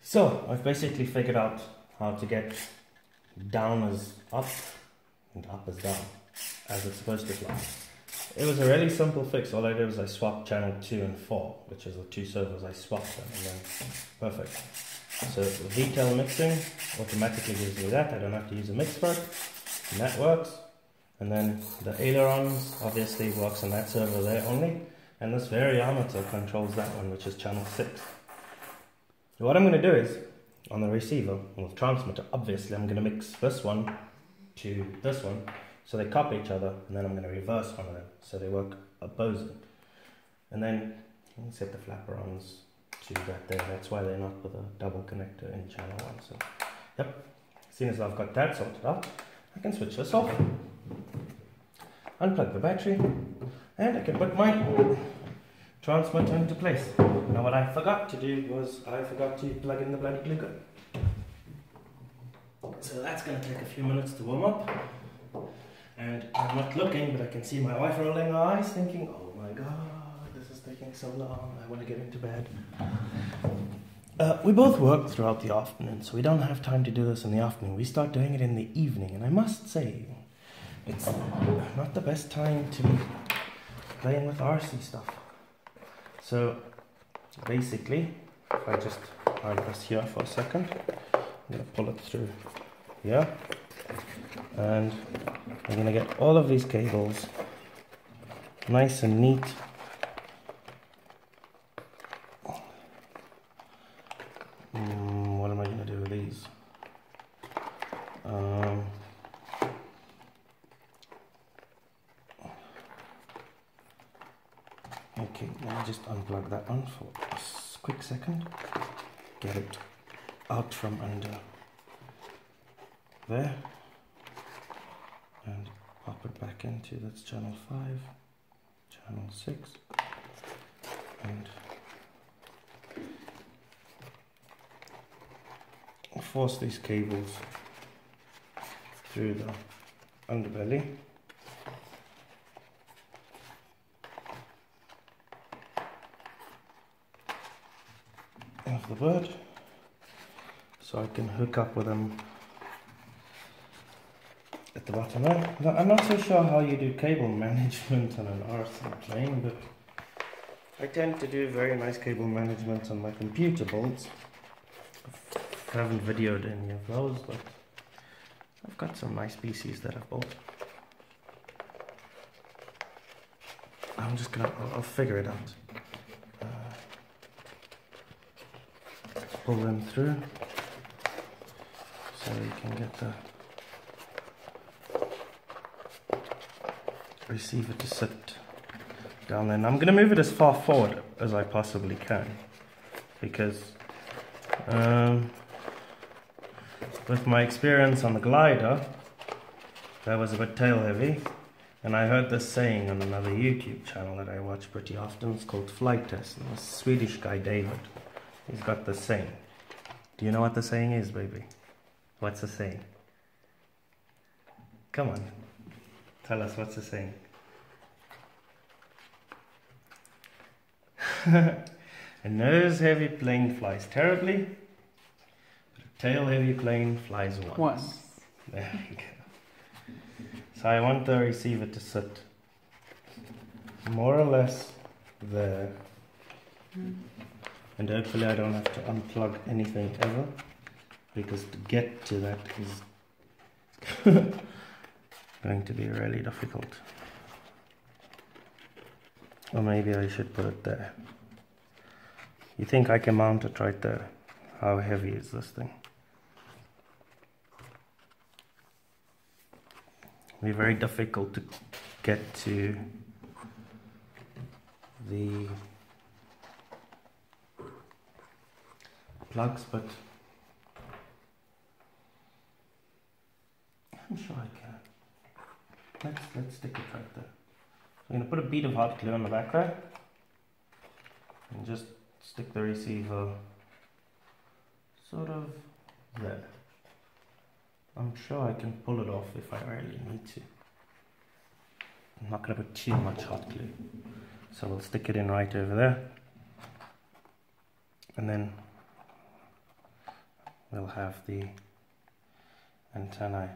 So I've basically figured out how to get down as up and up as down, as it's supposed to fly. It was a really simple fix. All I did was I swapped channel 2 and 4, which is the two servos. I swapped them and then perfect. So the VTEL mixing automatically gives me that. I don't have to use a mix for it, and that works. And then the ailerons obviously works on that servo there only, and this variometer controls that one, which is channel 6. So what I'm going to do is, on the receiver, or the transmitter, obviously I'm going to mix this one to this one, so they copy each other, and then I'm going to reverse one of them, so they work opposing. And then you can set the flaperons to that there. That's why they're not with a double connector in channel 1. So, yep, as soon as I've got that sorted out, I can switch this off, unplug the battery, and I can put my transmitter into place. Now what I forgot to do was, I forgot to plug in the bloody glue gun. So that's going to take a few minutes to warm up. And I'm not looking, but I can see my wife rolling her eyes thinking, oh my god, this is taking so long, I want to get into bed. We both work throughout the afternoon, so we don't have time to do this in the afternoon. We start doing it in the evening, and I must say, it's not the best time to be playing with RC stuff. So basically, if I just hold this here for a second, I'm going to pull it through here, and I'm going to get all of these cables nice and neat. What am I going to do with these? Okay, let me just unplug that one for a quick second. Get it out from under there and pop it back into, that's channel 5, channel 6, and force these cables through the underbelly. Of the bird, so I can hook up with them at the bottom there. Now, I'm not so sure how you do cable management on an RC plane, but I tend to do very nice cable management on my computer builds. I haven't videoed any of those, but I've got some nice PCs that I've built. I'll figure it out. Pull them through so you can get the receiver to sit down there. And I'm going to move it as far forward as I possibly can, because with my experience on the glider, that was a bit tail heavy, and I heard this saying on another YouTube channel that I watch pretty often. It's called Flight Test, and this Swedish guy David, he's got the saying. Do you know what the saying is, baby? What's the saying? Come on, tell us what's the saying. A nose-heavy plane flies terribly, but a tail-heavy plane flies once. There we go. So I want the receiver to sit more or less there. And hopefully I don't have to unplug anything ever, because to get to that is going to be really difficult. Or maybe I should put it there. You think I can mount it right there? How heavy is this thing? It'll be very difficult to get to the plugs, but I'm sure I can. Let's stick it right there. So I'm going to put a bead of hot glue on the back there and just stick the receiver sort of there. I'm sure I can pull it off if I really need to. I'm not going to put too much hot glue, so we'll stick it in right over there, and then we'll have the antennae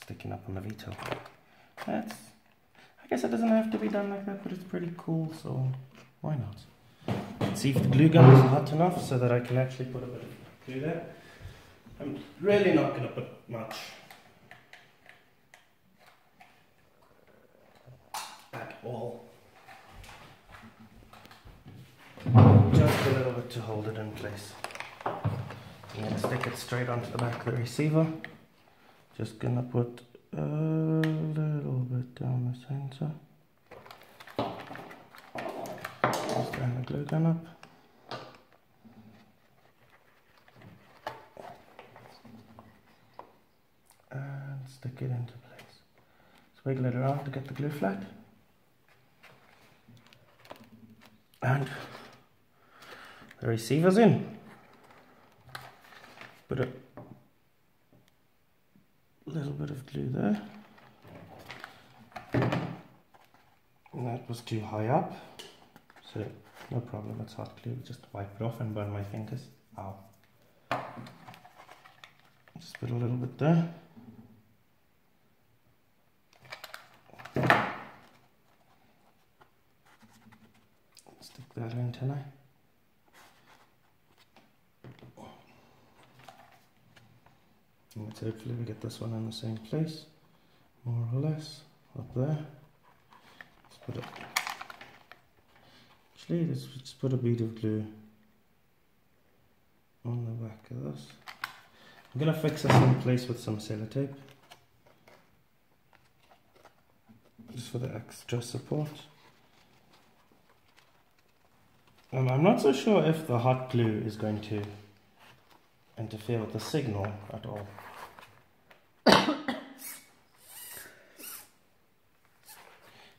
sticking up on the VTOL. I guess it doesn't have to be done like that, but it's pretty cool, so why not? Let's see if the glue gun is hot enough so that I can actually put a bit of glue there. I'm really not going to put much at all. Just a little bit to hold it in place. I'm going to stick it straight onto the back of the receiver. Just going to put a little bit down the center. Just stand the glue gun up. And stick it into place. Just wiggle it around to get the glue flat. And the receiver's in. Put a little bit of glue there. And that was too high up. So no problem, it's hot glue. Just wipe it off and burn my fingers. Ow. Just put a little bit there. Stick that in tonight. And let's hopefully we get this one in the same place, more or less, up there. Let's put it. Actually, let's just put a bead of glue on the back of this. I'm gonna fix this in place with some sellotape, just for the extra support. I'm not so sure if the hot glue is going to interfere with the signal at all.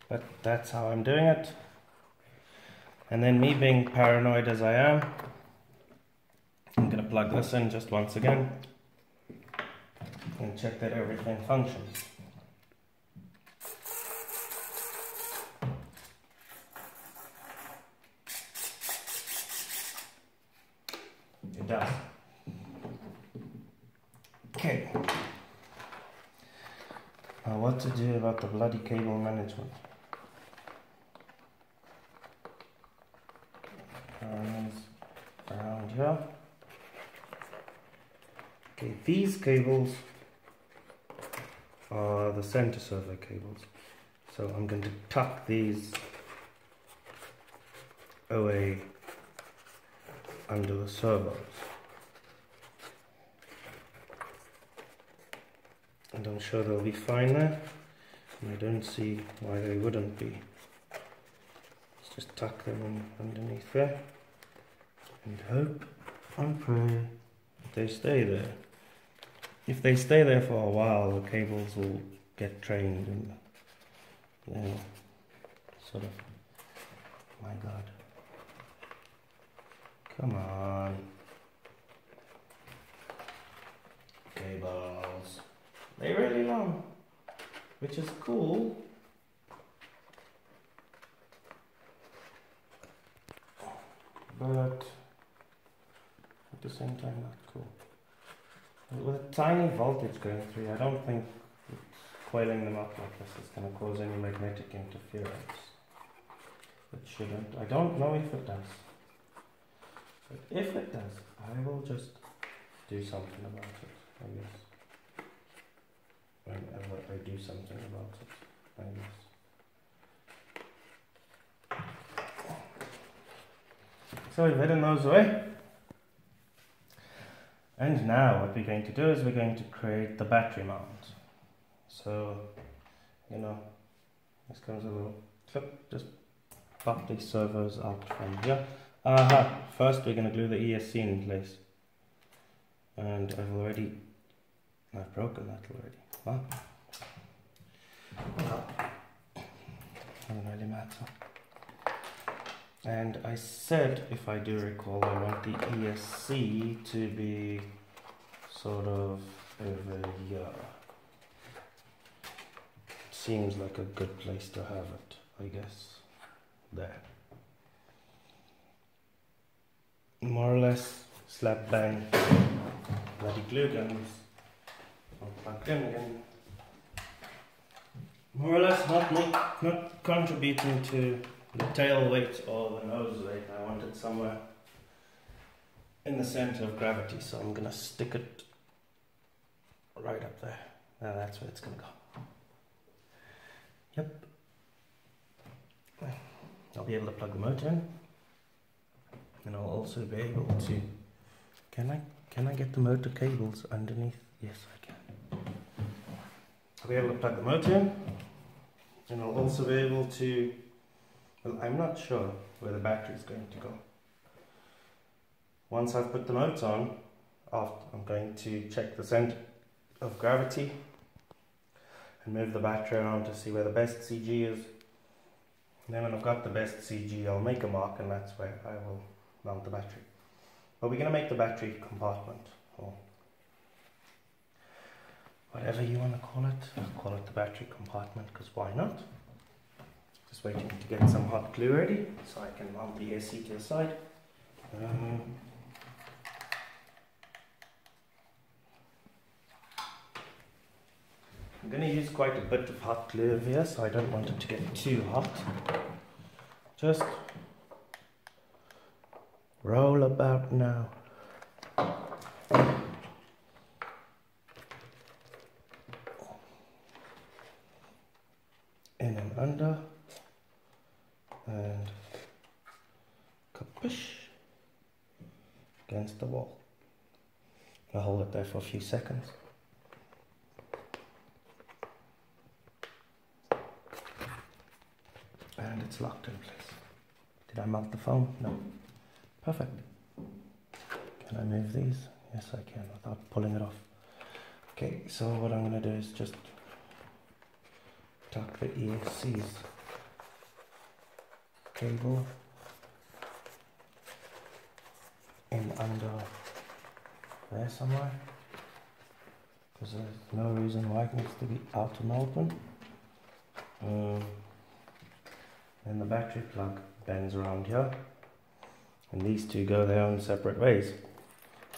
But that's how I'm doing it. And then me being paranoid as I am, I'm going to plug this in just once again and check that everything functions. It does. Okay. Now what to do about the bloody cable management? Around here. Okay, these cables are the center servo cables. So I'm going to tuck these away under the servos. And I'm sure they'll be fine there. And I don't see why they wouldn't be. Let's just tuck them in underneath there. And hope and pray they stay there. If they stay there for a while, the cables will get trained and then sort of, my God. Come on. Cables. They're really long, which is cool. But at the same time not cool. With a tiny voltage going through, I don't think coiling them up like this is going to cause any magnetic interference. It shouldn't. I don't know if it does. But if it does, I will just do something about it, I guess. Whenever I do something about it, I guess. So we've hidden those away. And now what we're going to do is we're going to create the battery mount. So, you know, this comes a little clip, just pop these servos out from here. First we're going to glue the ESC in place. And I've broken that already. Well, doesn't really matter. And I said, if I do recall, I want the ESC to be sort of over here. Seems like a good place to have it, I guess. There. More or less, slap bang. bloody glue guns are plugged in again. More or less not contributing to the tail weight or the nose weight. I want it somewhere in the center of gravity, so I'm gonna stick it right up there. Now that's where it's gonna go. Yep. I'll be able to plug the motor in, and I'll also be able to. Can I get the motor cables underneath? Yes, I can. I'll be able to plug the motor in, and I'll also be able to. Well, I'm not sure where the battery is going to go. Once I've put the motor on, I'm going to check the center of gravity and move the battery around to see where the best CG is. And then when I've got the best CG, I'll make a mark, and that's where I will mount the battery. But we're going to make the battery compartment, or whatever you want to call it. I'll call it the battery compartment, because why not? Just waiting to get some hot glue ready so I can mount the AC to the side. I'm going to use quite a bit of hot glue over here, so I don't want it to get too hot. Just roll about now. In and under. And kapish against the wall. I'll hold it there for a few seconds. And it's locked in place. Did I mount the foam? No. Perfect. Can I move these? Yes, I can without pulling it off. Okay, so what I'm going to do is just tuck the ESC's cable in under there somewhere, because there's no reason why it needs to be out and open. Then the battery plug bends around here, and these two go their own separate ways.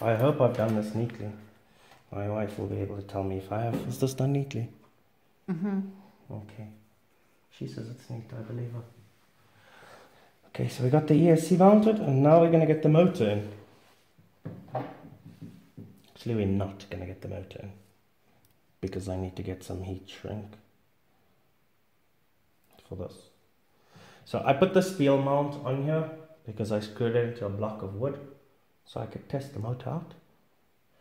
I hope I've done this neatly. My wife will be able to tell me if I have. Is this done neatly? Mm-hmm. Okay. She says it's neat, I believe her. Okay, so we got the ESC mounted, and now we're going to get the motor in. Actually, we're not going to get the motor in, because I need to get some heat shrink for this. So I put the steel mount on here because I screwed it into a block of wood so I could test the motor out.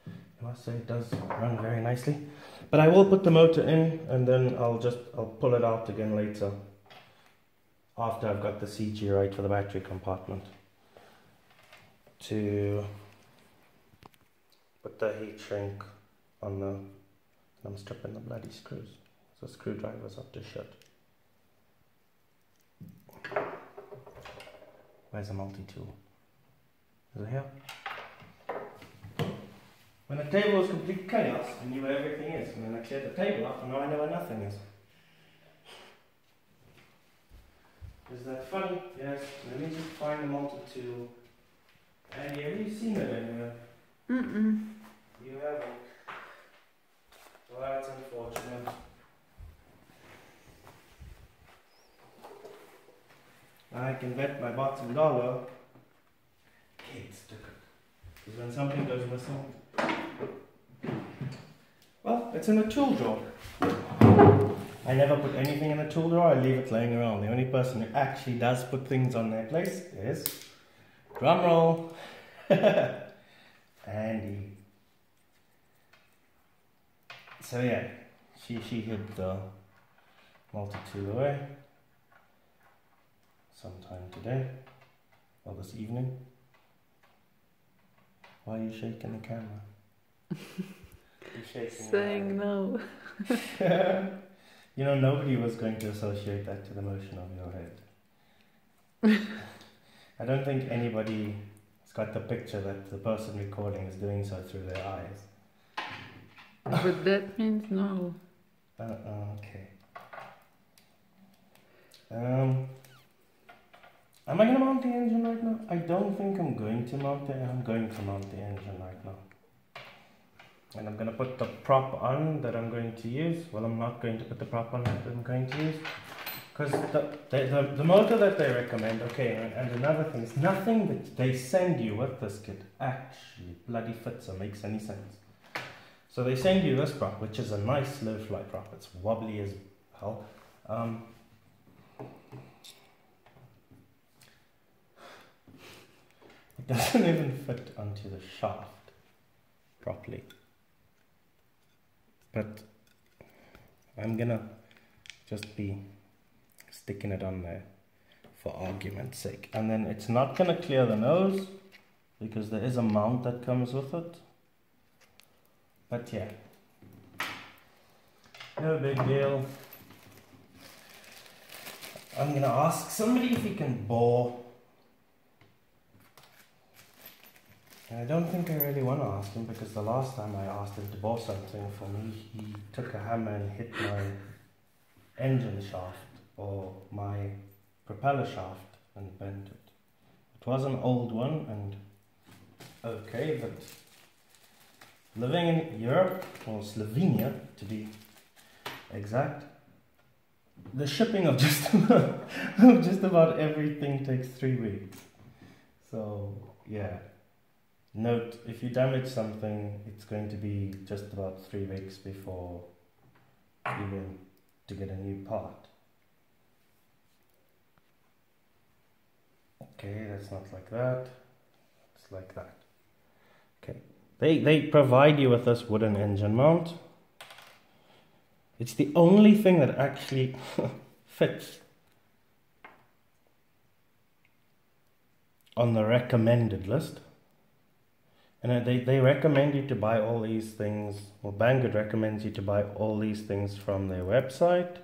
I must say it does run very nicely. But I will put the motor in, and then I'll pull it out again later after I've got the CG right for the battery compartment to put the heat shrink on the. I'm stripping the bloody screws. So screwdriver's up to shut. Where's the multi-tool? Is it here? When the table was complete chaos, I knew where everything is, and then I cleared the table up, and now I know where nothing is. Is that funny? Yes. Let me just find the multi-tool. Andy, have you seen it anywhere? Mm-mm. You haven't. Well, that's unfortunate. I can bet my bottom dollar kids took it. Because when something goes missing, well, it's in the tool drawer. I never put anything in the tool drawer, I leave it laying around. The only person who actually does put things on their place is, drum roll, Andy. So yeah, she hid the multi-tool away sometime today, or this evening. Why are you shaking the camera? You're shaking. Saying no. You know, nobody was going to associate that to the motion of your head. I don't think anybody has got the picture that the person recording is doing so through their eyes. But that means no. Okay. Am I going to mount the engine right now? I don't think I'm going to mount it. I'm going to mount the engine right now. And I'm going to put the prop on that I'm going to use. Well, I'm not going to put the prop on that I'm going to use. Because the motor that they recommend, okay, and another thing is nothing that they send you with this kit actually bloody fits or makes any sense. So they send you this prop, which is a nice low fly prop. It's wobbly as hell. It doesn't even fit onto the shaft properly. But I'm gonna just be sticking it on there for argument's sake. And then it's not gonna clear the nose because there is a mount that comes with it. But yeah, no big deal. I'm gonna ask somebody if he can bore. I don't think I really want to ask him because the last time I asked him to bore something for me, he took a hammer and hit my engine shaft or my propeller shaft and bent it. It was an old one and okay, but living in Europe, or Slovenia to be exact, the shipping of just about everything takes 3 weeks. So yeah. Note, if you damage something, it's going to be just about 3 weeks before even to get a new part. Okay, that's not like that. It's like that. Okay. They provide you with this wooden engine mount. It's the only thing that actually fits on the recommended list. And they recommend you to buy all these things, well, Banggood recommends you to buy all these things from their website.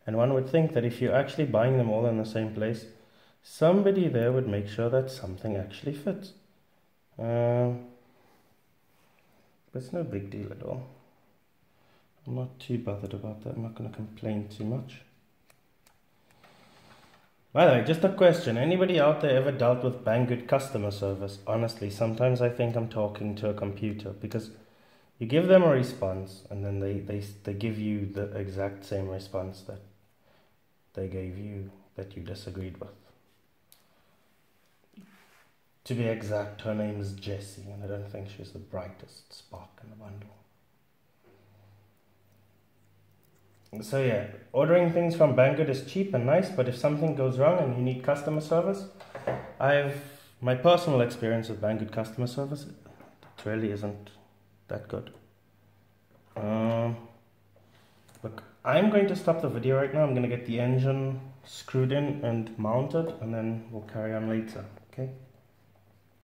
And one would think that if you're actually buying them all in the same place, somebody there would make sure that something actually fits. But it's no big deal at all. I'm not too bothered about that. I'm not going to complain too much. By the way, just a question. Anybody out there ever dealt with Banggood customer service? Honestly, sometimes I think I'm talking to a computer because you give them a response and then they give you the exact same response that they gave you that you disagreed with. To be exact, her name is Jessie and I don't think she's the brightest spark in the bundle. So yeah, ordering things from Banggood is cheap and nice, but if something goes wrong and you need customer service, my personal experience with Banggood customer service, it really isn't that good. Look, I'm going to stop the video right now. I'm going to get the engine screwed in and mounted, and then we'll carry on later, okay?